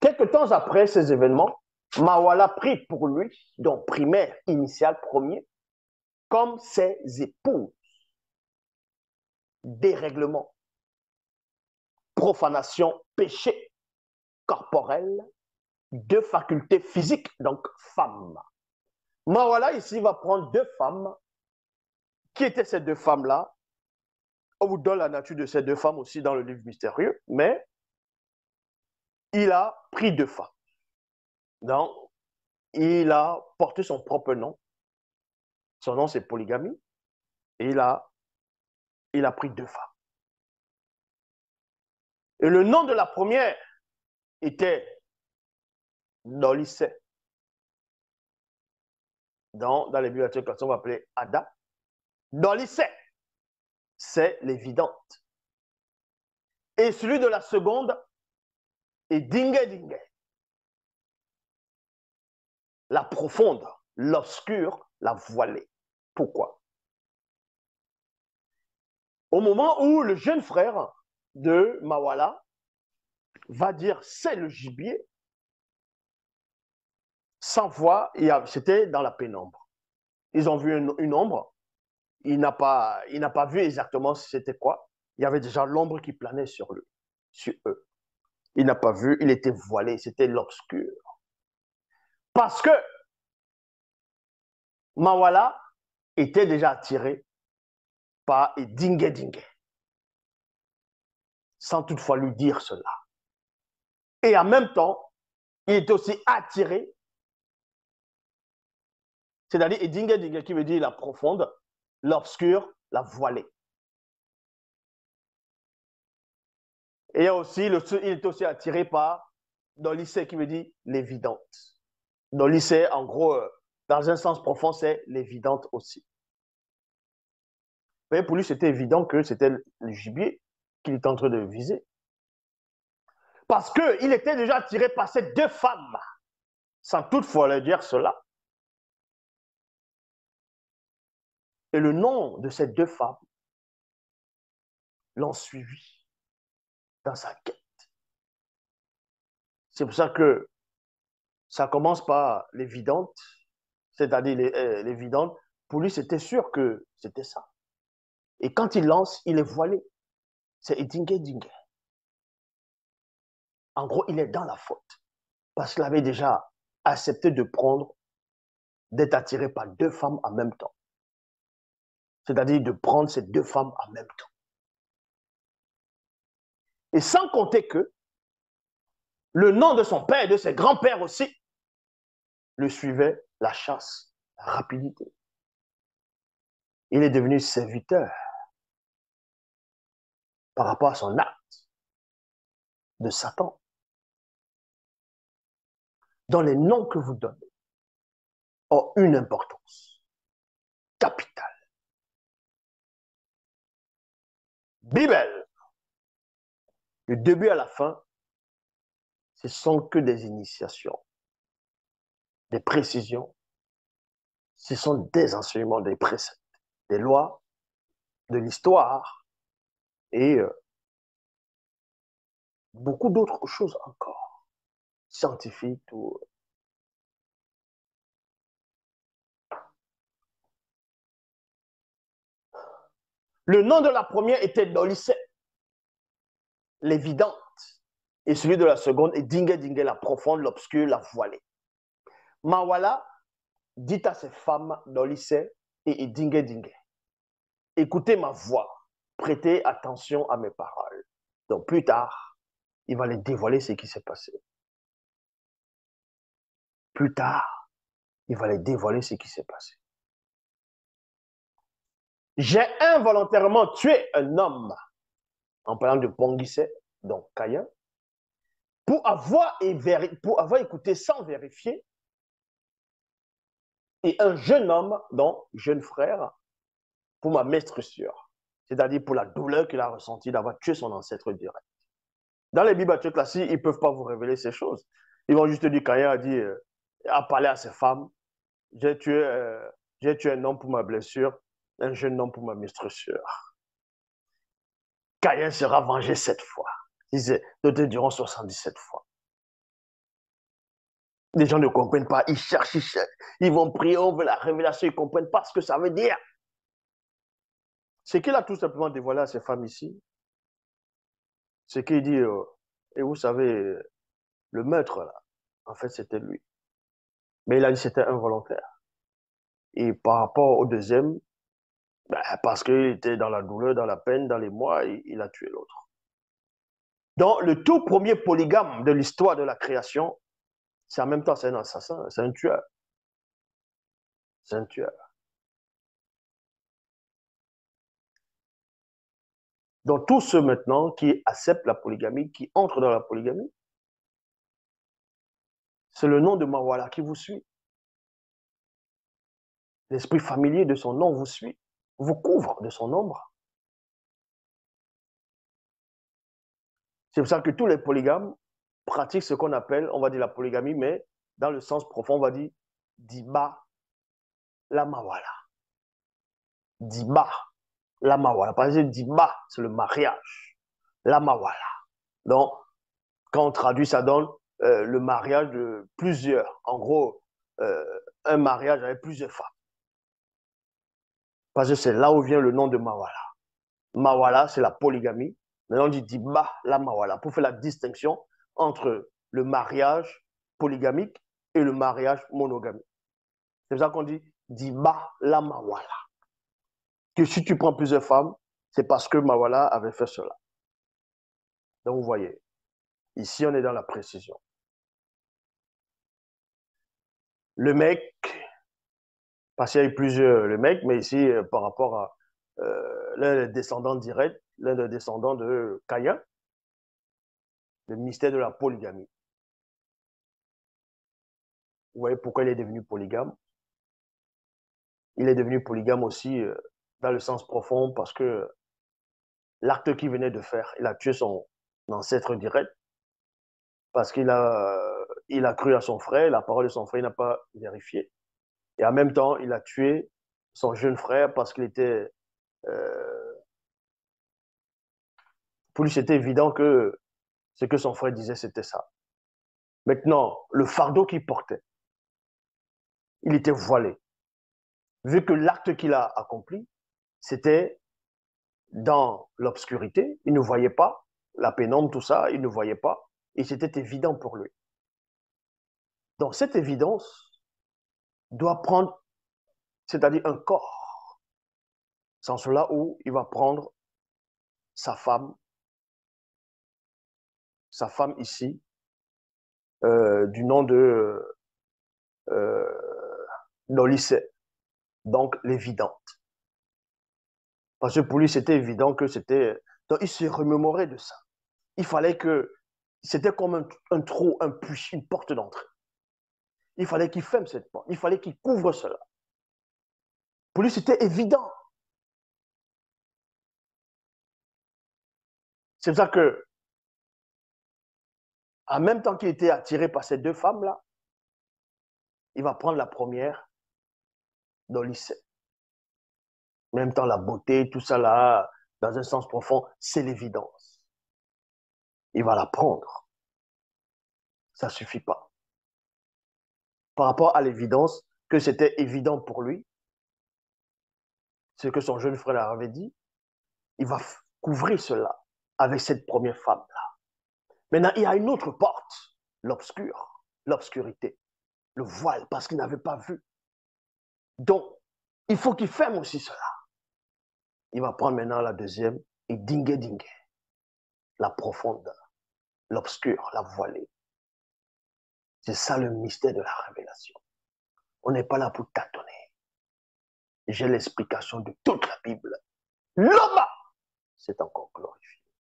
Quelque temps après ces événements, Mawala prit pour lui, donc primaire, initial, premier, comme ses épouses. Dérèglement, profanation, péché corporel, deux facultés physiques, donc femmes. Mawala ici va prendre deux femmes. Qui étaient ces deux femmes-là? On vous donne la nature de ces deux femmes aussi dans le livre mystérieux, mais il a pris deux femmes. Donc, il a porté son propre nom. Son nom, c'est Polygamie. Et il a pris deux femmes. Et le nom de la première était Nolicet. Dans les bibliothèques, on va appeler Ada. Nolicet, c'est l'évidente. Et celui de la seconde est Dingue Dingue. La profonde, l'obscure, la voilée. Pourquoi? Au moment où le jeune frère de Mawala va dire c'est le gibier, sans voix, c'était dans la pénombre. Ils ont vu une ombre, il n'a pas vu exactement c'était quoi. Il y avait déjà l'ombre qui planait sur eux. Il n'a pas vu, il était voilé, c'était l'obscur. Parce que Mawala était déjà attiré par Dingue Dingue, sans toutefois lui dire cela. Et en même temps, il était aussi attiré, c'est-à-dire Dingue Dingue qui veut dire la profonde, l'obscur, la voilée. Et aussi, il est aussi attiré par Nolicet qui veut dire l'évidente. Nolicet, en gros, dans un sens profond, c'est l'évidente aussi. Mais pour lui, c'était évident que c'était le gibier qu'il était en train de viser. Parce qu'il était déjà attiré par ces deux femmes, sans toutefois leur dire cela. Et le nom de ces deux femmes l'ont suivi dans sa quête. C'est pour ça que ça commence par l'évidente, c'est-à-dire l'évidente. Pour lui, c'était sûr que c'était ça. Et quand il lance, il est voilé. C'est Dingue Dingue. En gros, il est dans la faute. Parce qu'il avait déjà accepté de prendre, d'être attiré par deux femmes en même temps. C'est-à-dire de prendre ces deux femmes en même temps. Et sans compter que le nom de son père et de ses grands-pères aussi le suivait, la chasse, la rapidité. Il est devenu serviteur par rapport à son acte de Satan. Dans les noms que vous donnez ont une importance capitale. Bible, du début à la fin, ce sont que des initiations, des précisions, ce sont des enseignements, des préceptes, des lois, de l'histoire et beaucoup d'autres choses encore, scientifiques ou... Le nom de la première était Nolicet, l'évidente, et celui de la seconde est Dingue Dingue, la profonde, l'obscure, la voilée. Mawala dit à ses femmes Nolicet et Dingue Dingue, écoutez ma voix, prêtez attention à mes paroles. Donc plus tard, il va les dévoiler ce qui s'est passé. Plus tard, il va les dévoiler ce qui s'est passé. J'ai involontairement tué un homme, en parlant de Ponguisset, donc Caïn, pour avoir écouté sans vérifier, et un jeune homme, donc jeune frère, pour ma meurtrissure, c'est-à-dire pour la douleur qu'il a ressentie d'avoir tué son ancêtre direct. Dans les bibliothèques classiques, ils ne peuvent pas vous révéler ces choses. Ils vont juste dire Caïn a parlé à ses femmes, j'ai tué un homme pour ma blessure, un jeune homme pour ma meurtrissure. Caïn sera vengé 7 fois. D'autres diront 77 fois. Les gens ne comprennent pas, ils cherchent, ils vont prier, on veut la révélation, ils ne comprennent pas ce que ça veut dire. Ce qu'il a tout simplement dévoilé à ces femmes ici, c'est qu'il dit, et vous savez, le maître, là, en fait, c'était lui. Mais il a dit que c'était involontaire. Et par rapport au deuxième, ben, parce qu'il était dans la douleur, dans la peine, dans les mois, il a tué l'autre. Donc, le tout premier polygame de l'histoire de la création, c'est en même temps, c'est un assassin, c'est un tueur. C'est un tueur. Donc, tous ceux maintenant qui acceptent la polygamie, qui entrent dans la polygamie, c'est le nom de Mawala qui vous suit. L'esprit familier de son nom vous suit, vous couvre de son ombre. C'est pour ça que tous les polygames pratiquent ce qu'on appelle, on va dire la polygamie, mais dans le sens profond, on va dire Diba la Mawala. Diba la Mawala. Parce que Diba, c'est le mariage. La Mawala. Donc, quand on traduit, ça donne le mariage de plusieurs. En gros, un mariage avec plusieurs femmes. Parce que c'est là où vient le nom de Mawala. Mawala, c'est la polygamie. Maintenant, on dit Diba la Mawala pour faire la distinction entre le mariage polygamique et le mariage monogamique. C'est pour ça qu'on dit Diba la Mawala. Que si tu prends plusieurs femmes, c'est parce que Mawala avait fait cela. Donc, vous voyez, ici, on est dans la précision. Le mec, parce qu'il y a eu plusieurs le mec, mais ici, par rapport à l'un des descendants directs, l'un des descendants de Caïn, le mystère de la polygamie. Vous voyez pourquoi il est devenu polygame? Il est devenu polygame aussi dans le sens profond parce que l'acte qu'il venait de faire, il a tué son ancêtre direct parce qu'il a cru à son frère, la parole de son frère, il n'a pas vérifié. Et en même temps, il a tué son jeune frère parce qu'il était... pour lui, c'était évident que ce que son frère disait, c'était ça. Maintenant, le fardeau qu'il portait, il était voilé. Vu que l'acte qu'il a accompli, c'était dans l'obscurité, il ne voyait pas la pénombre, tout ça, il ne voyait pas, et c'était évident pour lui. Donc cette évidence doit prendre, c'est-à-dire un corps, sans cela où il va prendre sa femme ici, du nom de Nolicet, donc l'évidente. Parce que pour lui, c'était évident que c'était... Donc il se remémorait de ça. Il fallait que... C'était comme un trou, un puits, une porte d'entrée. Il fallait qu'il ferme cette porte. Il fallait qu'il couvre cela. Pour lui, c'était évident. C'est pour ça que, en même temps qu'il était attiré par ces deux femmes-là, il va prendre la première dans le lycée. En même temps, la beauté, tout ça là, dans un sens profond, c'est l'évidence. Il va la prendre. Ça ne suffit pas. Par rapport à l'évidence, que c'était évident pour lui, ce que son jeune frère avait dit, il va couvrir cela avec cette première femme-là. Maintenant, il y a une autre porte, l'obscur, l'obscurité, le voile, parce qu'il n'avait pas vu. Donc, il faut qu'il ferme aussi cela. Il va prendre maintenant la deuxième et dingue, la profonde, l'obscur, la voilée. C'est ça le mystère de la révélation. On n'est pas là pour tâtonner. J'ai l'explication de toute la Bible. L'homme s'est encore glorifié.